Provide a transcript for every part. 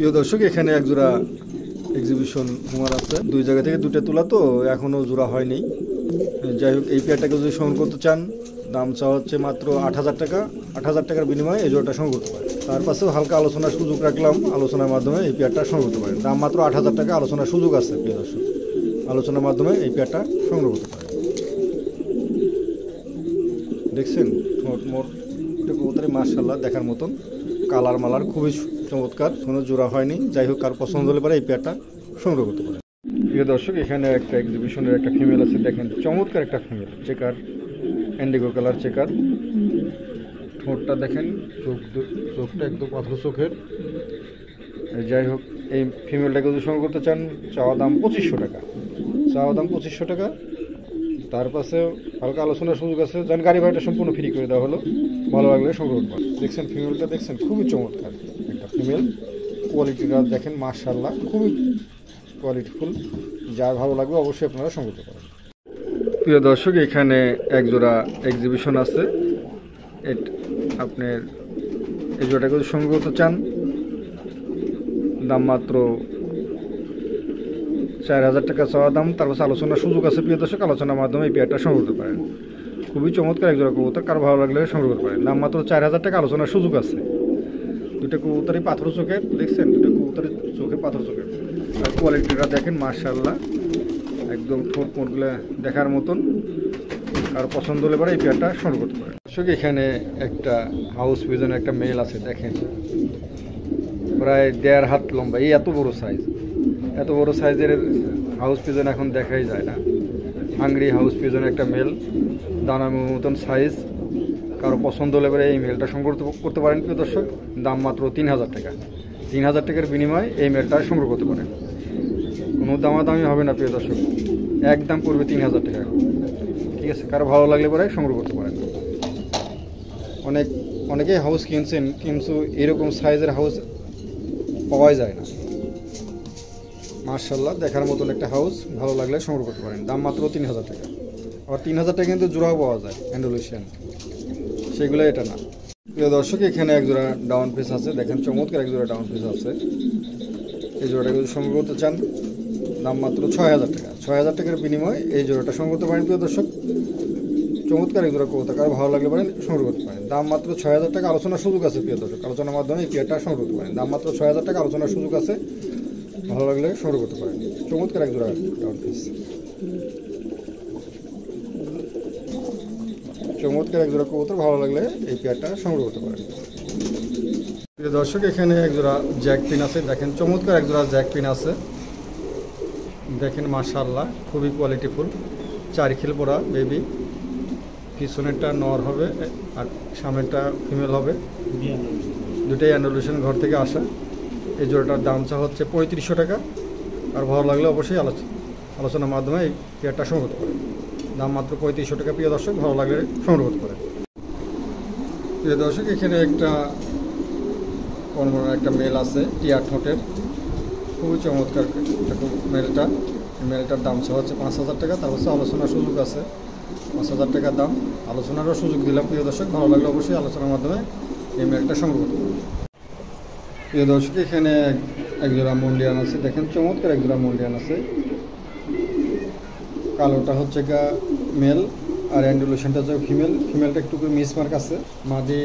প্রিয় দর্শক, এখানে এক জোড়া এক্সিবিশন হুমার আছে। দুই জায়গা থেকে দুটো তোলা, তো এখনও জোড়া হয়নি। যাই হোক, এই পেয়ারটাকে যদি সংগ্রহ করতে চান, দাম চাওয়া হচ্ছে মাত্র 8,000 টাকা। 8,000 টাকার বিনিময়ে এই জোড়াটা সংগ্রহ করতে পারেন। তার পাশেও হালকা আলোচনার সুযোগ রাখলাম, আলোচনার মাধ্যমে এই পেয়ারটা সংগ্রহ করতে পারেন। দাম মাত্র 8,000 টাকা, আলোচনার সুযোগ আছে। প্রিয় দর্শক, আলোচনার মাধ্যমে এই পেয়ারটা সংগ্রহ করতে পারেন। দেখছেন ঠোঁট মোট কবুতরে মাশাআল্লাহ দেখার মতন, কালার মালার খুবই চমৎকার, কোনো জোড়া হয়নি। যাই হোক, কার পছন্দ হলে পরে এই পেয়ারটা সংগ্রহ করতে পারেন। প্রিয় দর্শক, এখানে একটা এক্সিবিশনের একটা ফিমেল আছে। দেখেন চমৎকার একটা female, checker, Indigo colour checker. ঠোঁটটা দেখেন, চোখটা একদম পাথর চোখের। যাই হোক, এই ফিমেলটাকে যদি সংগ্রহ করতে চান, চাওয়া দাম 2500 টাকা। চাওয়া দাম 2500 টাকা। তার পাশে হালকা আলোচনার সুযোগ আছে। যেন গাড়ি ভাড়াটা সম্পূর্ণ ফ্রি করে দেওয়া হলো। ভালো লাগলে সংগ্রহ করবেন। দেখছেন ফিমেলটা, দেখছেন খুবই চমৎকার একটা ফিমেল। কোয়ালিটিটা দেখেন মাশাআল্লাহ, খুবই কোয়ালিটিফুল। যার ভালো লাগবে অবশ্যই আপনারা সংগ্রহ করতে পারেন। প্রিয় দর্শক, এখানে এক জোড়া এক্সিবিশন আছে। আপনার এই জোড়াটাকে যদি সংগ্রহ করতে চান, দাম মাত্র 4,000 টাকা চাওয়া দাম। তারপর আলোচনার সুযোগ আছে। প্রিয় দর্শক, আলোচনার মাধ্যমে এই পেয়ারটা সংগ্রহ করতে পারেন। খুবই চমৎকার এক জোড়া কবুতর, কারো ভালো লাগলে সংগ্রহ করতে পারেন। দাম মাত্র 4,000 টাকা, আলোচনার সুযোগ আছে। দুটো কবুতরই পাথর চোখের, দেখছেন দুটো কবুতরের চোখে পাথর চোখের। আর কোয়ালিটিটা দেখেন মাশাআল্লাহ, একদম ঠোঁট মোটগুলো দেখার মতন। কারো পছন্দ হলে পরে এই পেয়ারটা সংগ্রহ করতে পারেন। দর্শক, এখানে একটা হাউস পিজনের একটা মেল আছে। দেখেন প্রায় 1.5 হাত লম্বা, এই এত বড় সাইজ। এত বড় সাইজের হাউস পিজন এখন দেখাই যায় না। হাঙ্গরি হাউস পিজন একটা মেল, দানার মতন সাইজ। কারো পছন্দ হলে পরে এই মেলটা সংগ্রহ করতে পারেন। প্রিয় দর্শক, দাম মাত্র 3,000 টাকা। 3,000 টাকার বিনিময়ে এই মেলটা সংগ্রহ করতে পারেন। কোনো দামাদামি হবে না প্রিয় দর্শক, একদম পড়বে 3,000 টাকা। ঠিক আছে, কারো ভালো লাগলে পরে সংগ্রহ করতে পারেন। অনেকেই হাউস কিনছেন, কিন্তু এরকম সাইজের হাউস পাওয়া যায় না। মাশাআল্লাহ দেখার মতন একটা হাউস, ভালো লাগলে সংগ্রহ করতে পারেন। দাম মাত্র 3,000 টাকা। আবার 3,000 টাকা কিন্তু জোড়াও পাওয়া যায় অ্যান্ডালুসিয়ান, সেগুলো এটা না। প্রিয় দর্শক, এখানে এক জোড়া ডাউন পিস আছে। দেখেন চমৎকার এক জোড়া ডাউন পিস আছে। এই জোড়াটা যদি সংগ্রহ করতে চান, দাম মাত্র 6,000 টাকা। 6,000 টাকার বিনিময়ে এই জোড়াটা সংগ্রহ করতে পারেন। প্রিয় দর্শক, চমৎকার এক জোড়া কবুতর, কারো ভালো লাগলে পারেন সংগ্রহ করতে পারেন। দাম মাত্র 6,000 টাকা, আলোচনার সুযোগ আছে। প্রিয় দর্শক, আলোচনার মাধ্যমে এই পেয়ারটা সংগ্রহ করতে পারেন। দাম মাত্র 6,000 টাকা, আলোচনার সুযোগ আছে। ভালো লাগলে সংগ্রহ করতে পারেন। চমৎকার এক জোড়া ডাউন পিস, চমৎকার এক জোড়া কবুতর, ভালো লাগলে এই পেয়ারটা সংগ্রহ করতে পারেন। প্রিয় দর্শক, এখানে এক জোড়া জ্যাক পিন আছে। দেখেন চমৎকার এক জোড়া জ্যাক পিন আছে। দেখেন মাশাআল্লাহ, খুবই কোয়ালিটিফুল। 4 খিল পড়া বেবি। পিছনেরটা নর হবে আর সামনেরটা ফিমেল হবে। দুটাই অ্যান্ডালুসিয়ান ঘর থেকে আসা। এই জোড়াটার দাম চা হচ্ছে 3500 টাকা। আর ভালো লাগলে অবশ্যই আলোচনার মাধ্যমে এই পেয়ারটা সংগ্রহ করতে পারেন। দাম মাত্র 3500 টাকা। প্রিয় দর্শক, ভালো লাগলে সংগ্রহ করতে পারেন। প্রিয় দর্শক, এখানে একটা মেল আছে টিয়ার ঠোঁটের, খুবই চমৎকার মেলটা। মেলটার দাম চা হচ্ছে 5,000 টাকা। তার হচ্ছে আলোচনার সুযোগ আছে। 5,000 টাকার দাম, আলোচনারও সুযোগ দিলাম। প্রিয় দর্শক, ভালো লাগলে অবশ্যই আলোচনার মাধ্যমে এই মেলটা সংগ্রহ করতে পারেন। প্রিয় দর্শক, এখানে এক জোড়া মন্ডিয়ান আছে। দেখেন চমৎকার এক জোড়া মন্ডিয়ান আছে। কালোটা হচ্ছে গা মেল আর অ্যান্ডালুসিয়ানটা হচ্ছে ফিমেল। ফিমেলটা একটু মিসমার্ক আছে। মাঝে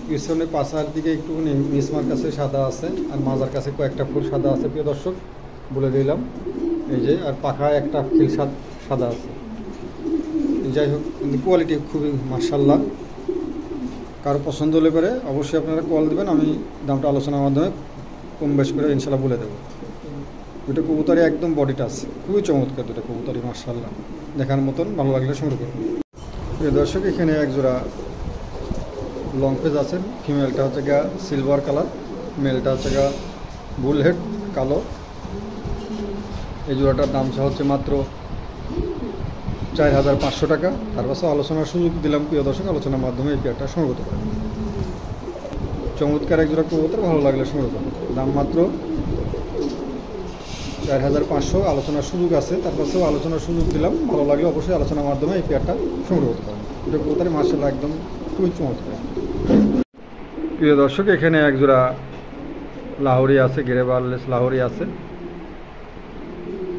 পিছনে পাশার দিকে একটুখানি মিসমার্ক আছে, সাদা আছে। আর মাজার কাছে কয়েকটা ফুল সাদা আছে। প্রিয় দর্শক, বলে দিলাম এই যে। আর পাখায় একটা খিল সাদা আছে। যাই হোক, কিন্তু কোয়ালিটি খুবই মাশাআল্লাহ। কারো পছন্দ হলে পরে অবশ্যই আপনারা কল দেবেন। আমি দামটা আলোচনার মাধ্যমে কম বেশ করে ইনশাল্লাহ বলে দেবো। দুটো কবুতরই একদম বডিটা আছে, খুবই চমৎকার দুটো কবুতরই মাশাআল্লাহ দেখার মতন। ভালো লাগলে সংগ্রহ করুন। প্রিয় দর্শক, এখানে এক জোড়া লং পেজ আছে। ফিমেলটা হচ্ছে গা সিলভার কালার, মেলটা হচ্ছে গা বুল হেড কালো। এই জোড়াটার দাম হচ্ছে মাত্র 4,500 টাকা। তার পাশে আলোচনার সুযোগ দিলাম। প্রিয় দর্শক, আলোচনার মাধ্যমে এই পেয়ারটা সংগ্রহ করতে পারেন। চমৎকার এক জোড়া কবুতর, ভালো লাগলে সংগ্রহ করুন। দাম মাত্র 4,500, আলোচনার সুযোগ আছে। তার পাশেও আলোচনার সুযোগ দিলাম। ভালো লাগলে অবশ্যই আলোচনার মাধ্যমে এই পেয়ারটা সংগ্রহ করতে পারেন। এটা কবুতরের মাশাআল্লাহ একদম খুবই চমৎকার। প্রিয় দর্শক, এখানে এক জোড়া লাহোরি আছে, গেরেবারলেস লাহোরি আছে।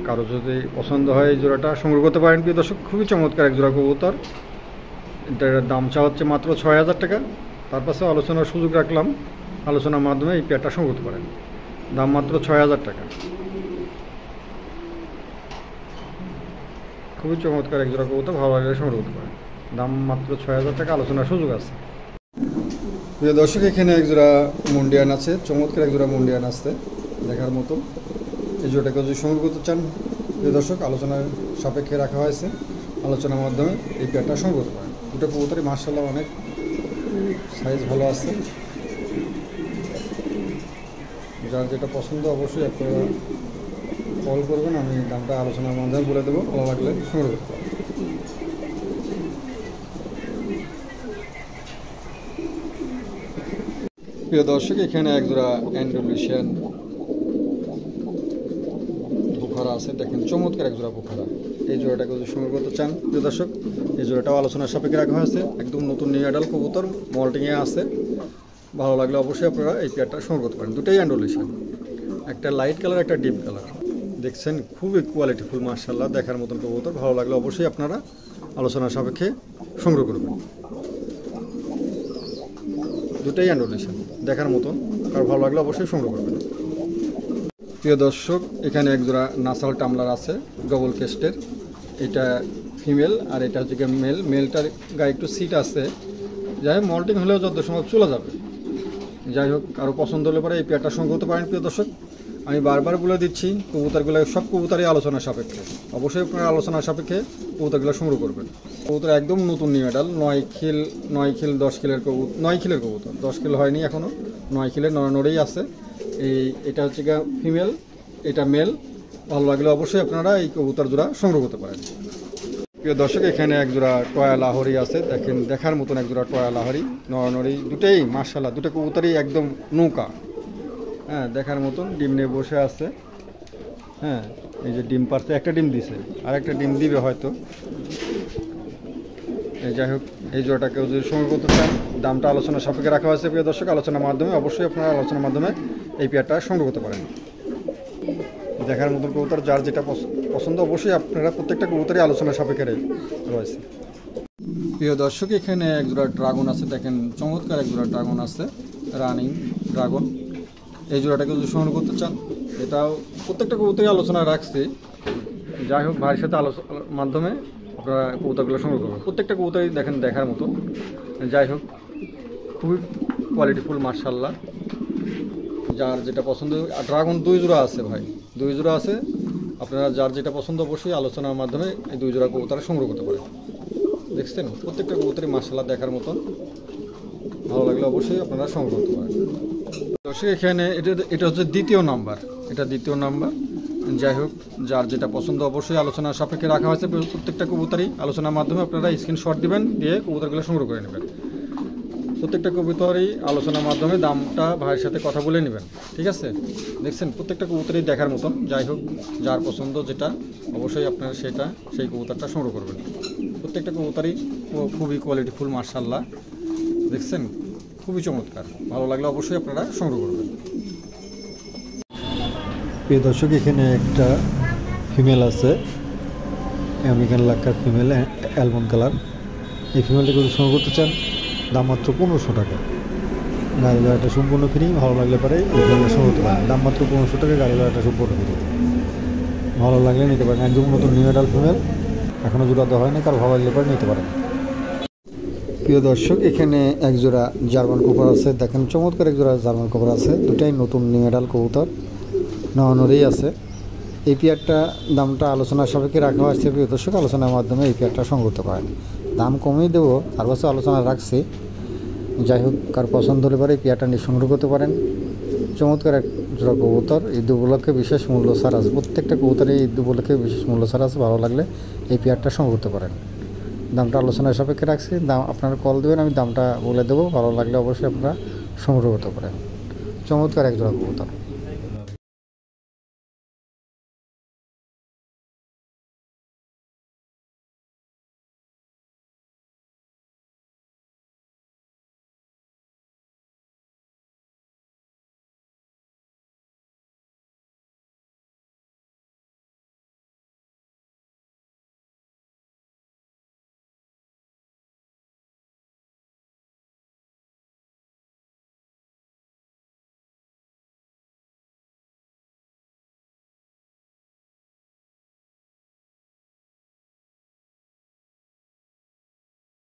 কারো যদি পছন্দ হয় এই জোড়াটা সংগ্রহ করতে পারেন প্রিয় দর্শক। খুবই চমৎকার এক জোড়া কবুতর। এটার দাম চা হচ্ছে মাত্র ৬,০০০ টাকা। তার পাশে আলোচনার সুযোগ রাখলাম, আলোচনার মাধ্যমে এই পেয়ারটা সংগ্রহ করতে পারেন। দাম মাত্র ৬,০০০ টাকা। খুবই চমৎকার এক জোড়া কবুতর, ভালো লাগলে সংগ্রহ করতে পারেন। দাম মাত্র ৬,০০০ টাকা, আলোচনার সুযোগ আছে। প্রিয় দর্শক, এখানে এক জোড়া মুন্ডিয়ান আছে, চমৎকার এক জোড়া মুন্ডিয়ান আছে দেখার মতো। এই জোড়াটাকে যদি সংগ্রহ করতে চান প্রিয় দর্শক, আলোচনার সাপেক্ষে রাখা হয়েছে, আলোচনার মাধ্যমে এই পেয়ারটা সংগ্রহ করতে পারেন। দুটো কবুতরই মাশাআল্লাহ অনেক সাইজ ভালো আছে। যার যেটা পছন্দ অবশ্যই আপনারা কল করবেন, আমি দামটা আলোচনার মাধ্যমে বলে দেবো, ভালো লাগলে সংগ্রহ করতে পারেন। প্রিয় দর্শক, এখানে এক জোড়া অ্যান্ডালুসিয়ান বুখারা আছে, দেখেন চমৎকার এক জোড়া বুখারা। এই জোড়াটাকে যদি সংগ্রহ করতে চান প্রিয় দর্শক, এই জোড়াটাও আলোচনার সাপেক্ষে রাখা হয়েছে। একদম নতুন নিউ অ্যাডাল কবুতর, মল্টিংয়ে আছে। ভালো লাগলে অবশ্যই আপনারা এই পেয়ারটা সংগ্রহ করতে পারেন। দুটাই অ্যান্ডালুসিয়ান, একটা লাইট কালার, একটা ডিপ কালার। দেখছেন খুবই কোয়ালিটিফুল মাশাআল্লাহ, দেখার মতন কবুতর। ভালো লাগলে অবশ্যই আপনারা আলোচনার সাপেক্ষে সংগ্রহ করবেন। দুটাই অ্যান্ডালুসিয়ান, দেখার মতন, আর ভালো লাগলে অবশ্যই সংগ্রহ করবেন। প্রিয় দর্শক, এখানে এক জোড়া নাসাল টামলার আছে ডবল কেস্টের। এটা ফিমেল আর এটা হচ্ছে মেল। মেলটার গায়ে একটু সিট আছে, যাই হোক মল্টিং হলেও যত সময় চলে যাবে। যাই হোক, আরও পছন্দ হলে পরে এই পেয়ারটা সংগ্রহ করতে পারেন প্রিয় দর্শক। আমি বারবার বলে দিচ্ছি, কবুতরগুলো সব কবুতরই আলোচনার সাপেক্ষে, অবশ্যই আপনারা আলোচনার সাপেক্ষে কবুতরগুলো সংগ্রহ করবেন। কবুতর একদম নতুন নিউ অ্যাডাল, 9 খিল 10 খিলের কবুতর, 9 খিলের কবুতর, 10 খিল হয়নি এখনও, 9 খিলের নড়েই আছে। এটা হচ্ছে গিয়ে ফিমেল, এটা মেল। ভালো লাগলে অবশ্যই আপনারা এই কবুতর জোড়া সংগ্রহ করতে পারেন। প্রিয় দর্শক, এখানে এক জোড়া টয়া লাহোরি আছে, দেখেন দেখার মতন এক জোড়া টয়া লাহোরি, নড়ানড়ি দুটেই মাশাআল্লাহ, দুটো কবুতরই একদম নৌকা। হ্যাঁ, দেখার মতন ডিম নিয়ে বসে আছে। হ্যাঁ, এই যে ডিম পারছে, একটা ডিম দিছে, আর একটা ডিম দিবে হয়তো। যাই হোক, এই জোড়াটাকেও যদি সংগ্রহ করতে চান, দামটা আলোচনার সাপেক্ষে রাখা হয়েছে প্রিয় দর্শক। আলোচনার মাধ্যমে অবশ্যই আপনারা আলোচনার মাধ্যমে এই পেয়ারটা সংগ্রহ করতে পারেন। দেখার মতন কবুতর, যার যেটা পছন্দ অবশ্যই আপনারা প্রত্যেকটা কবুতরই আলোচনার সাপেক্ষে রয়েছে। প্রিয় দর্শক, এখানে এক জোড়া ড্রাগন আছে, দেখেন চমৎকার এক জোড়া ড্রাগন আছে, রানিং ড্রাগন। এই জোড়াটাকে যদি সংগ্রহ করতে চান, এটাও প্রত্যেকটা কবুতরই আলোচনা রাখছি। যাই হোক, ভাইয়ের সাথে আলোচনার মাধ্যমে আপনারা কবুতরগুলো সংগ্রহ করবেন। প্রত্যেকটা কবুতরই দেখেন দেখার মতো। যাই হোক, খুবই কোয়ালিটিফুল মাশাআল্লাহ, যার যেটা পছন্দ। আর ড্রাগন 2 জোড়া আছে ভাই, 2 জোড়া আছে। আপনারা যার যেটা পছন্দ অবশ্যই আলোচনার মাধ্যমে এই 2 জোড়া কবুতর সংগ্রহ করতে পারেন। দেখছেন প্রত্যেকটা কবুতরই মাশাআল্লাহ দেখার মতন, ভালো লাগলে অবশ্যই আপনারা সংগ্রহ করতে পারেন। দর্শক, এখানে এটা হচ্ছে দ্বিতীয় নাম্বার, এটা দ্বিতীয় নাম্বার। যাই হোক, যার যেটা পছন্দ অবশ্যই আলোচনার সাপেক্ষে রাখা হয়েছে। প্রত্যেকটা কবুতরই আলোচনার মাধ্যমে আপনারা স্ক্রিনশট দিবেন, দিয়ে কবুতরগুলো সংগ্রহ করে নেবেন। প্রত্যেকটা কবুতরই আলোচনার মাধ্যমে দামটা ভাইয়ের সাথে কথা বলে নেবেন, ঠিক আছে? দেখছেন প্রত্যেকটা কবুতরই দেখার মতন। যাই হোক, যার পছন্দ যেটা অবশ্যই আপনারা সেই কবুতরটা সংগ্রহ করবেন। প্রত্যেকটা কবুতরই খুবই কোয়ালিটিফুল মাশাআল্লাহ, দেখছেন খুবই চমৎকার। ভালো লাগলে অবশ্যই আপনারা সংগ্রহ করবেন। প্রিয় দর্শক, এখানে একটা ফিমেল আছে, American Lakkar female, almond colour. এই ফিমেলটাকে যদি সংগ্রহ করতে চান, দাম মাত্র 1500 টাকা। গাড়ি ভাড়াটা সম্পূর্ণ ফ্রি। ভালো লাগলে পরে এই ফিমেলটা সংগ্রহ করতে পারেন। দাম মাত্র 1500 টাকা, গাড়ি ভাড়াটা সম্পূর্ণ ফ্রি। ভালো লাগলে নিতে পারেন। একদম নতুন নিউ অ্যাডাল ফিমেল, এখনও জোড়া দেওয়া হয়নি, কারো ভালো লাগলে পরে নিতে পারেন। প্রিয় দর্শক, এখানে এক জোড়া জার্মান কবুতর আছে, দেখেন চমৎকার এক জোড়া জার্মান কবুতর আছে। দুটাই নতুন নিউ অ্যাডাল কবুতর, নড়েই আছে। এই পেয়ারটা দামটা আলোচনার সাপেক্ষে রাখা হয়েছে প্রিয় দর্শক। আলোচনার মাধ্যমে এই পেয়ারটা সংগ্রহ করতে পারেন। দাম কমিয়ে দেবো, তার পাশে আলোচনা রাখছি। যাই হোক, কার পছন্দ হলে পরে এই পেয়ারটা নিয়ে সংগ্রহ করতে পারেন। চমৎকার এক জোড়া কবুতর, ঈদ উপলক্ষে বিশেষ মূল্য ছাড় আছে। প্রত্যেকটা কবুতরে ঈদ উপলক্ষে বিশেষ মূল্য ছাড় আছে। ভালো লাগলে এই পেয়ারটা সংগ্রহ করতে পারেন। দামটা আলোচনার সাপেক্ষে রাখছি। দাম আপনারা কল দেবেন, আমি দামটা বলে দেবো। ভালো লাগলে অবশ্যই আপনারা সংগ্রহ করতে পারেন। চমৎকার এক জোড়া কবুতর।